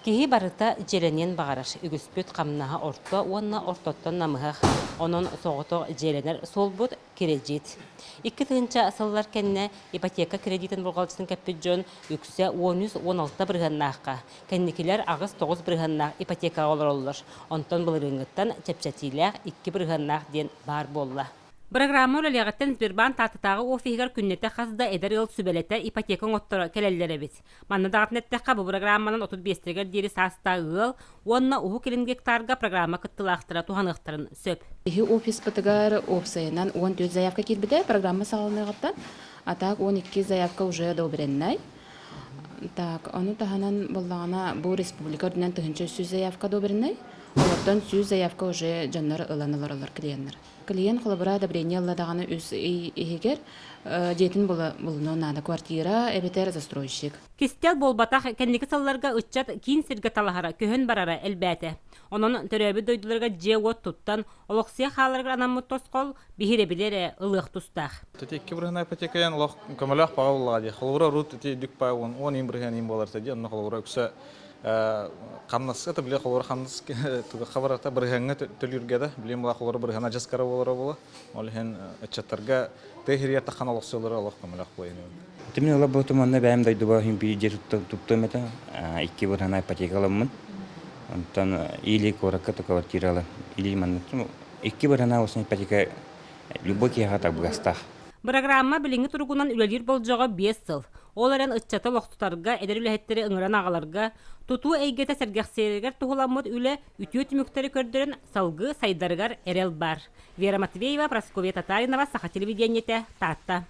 Киһи барыта желенен бағарар. Үгіспөт қамнаға орто, онна ортоттон намығақ. Онын соғыто желенер солбут кредит. Икки тыынча асыллар кенне ипотека кредитін бұлғалчысын кәппет жон үксе 13-16 бірғаннаққа. Кәннекелер ағыз 9 бірғаннақ ипотека олар олар. Онтон бұлырыңыттан чәпчәтиләқ 2 бірғаннақ ден бар болла. Программа олалиягаттан Сбербанк татытағы офигар күннете хазда эдер ыл сүбелете ипотекаң оттора келеллері бит. Манна дағатнеттеққа бұл программанын 35-тегер дері саста ыл, онна уху келін гектарға программа кыттылақтыра туханықтырын сөп. Офис пытыгар опсайынан 14 заявка келбіде программа сағалынығыптан. Атақ 12 заявка уже добреннай. Так, оны таханан боллағана бұл республика өрдінен тұхынча 100 заявка добреннай. Олардан 100 заявка уже жаннар ыланылар клиенттер. Клиент холобра одобрение алладағаны үз егер жетін бұлыны нада квартира, эбетер застройщик. Кистел болбатақ кәндекі салларға ұтчат кейін сірге талахара көхін барара әлбәті. Onun törəbi doydularga cevot tuttan, олықсия қаларға анамы тосқол бихире білері ылық тұстақ. Тәте екі бірғана ипотекаян олық көміліқ паға болаға де. Қолғыра рут тәте дүк паға 10 бірғана ем болар тәде, онына қолғыра күсі қамнасыға та біле қолғыра қамнас қабарата бірғанға төліргеді. Білем бұла қолғыра бірғана жасқара болара бола. Ол хен әтчаттарға тәхірия таққан олық сөйлері олық көміліқ болайын. Тімін ола бұғытым онына бәйім дойды ба хүйін жер тұптым еті. Екі бірғана ипотекаламын. Онтан или коракка то квартирала, или маннатым. Екі бірғана осын ипотека любой кияға так бұғастақ. Программа біліңі тұрғынан үлелер болжаға 5 сыл. Оларан ұтчаты лоқтутарға, әдер үләхеттері ұңыран ағаларға, тұту әйгеті сәргәқсерігер тұғыламыд үлі үтіет мүктері көрдірін салғы сайдарығар әрел бар. Вера Матвеева, Прасковья Татаринова, Саха телевидениеті, Татта.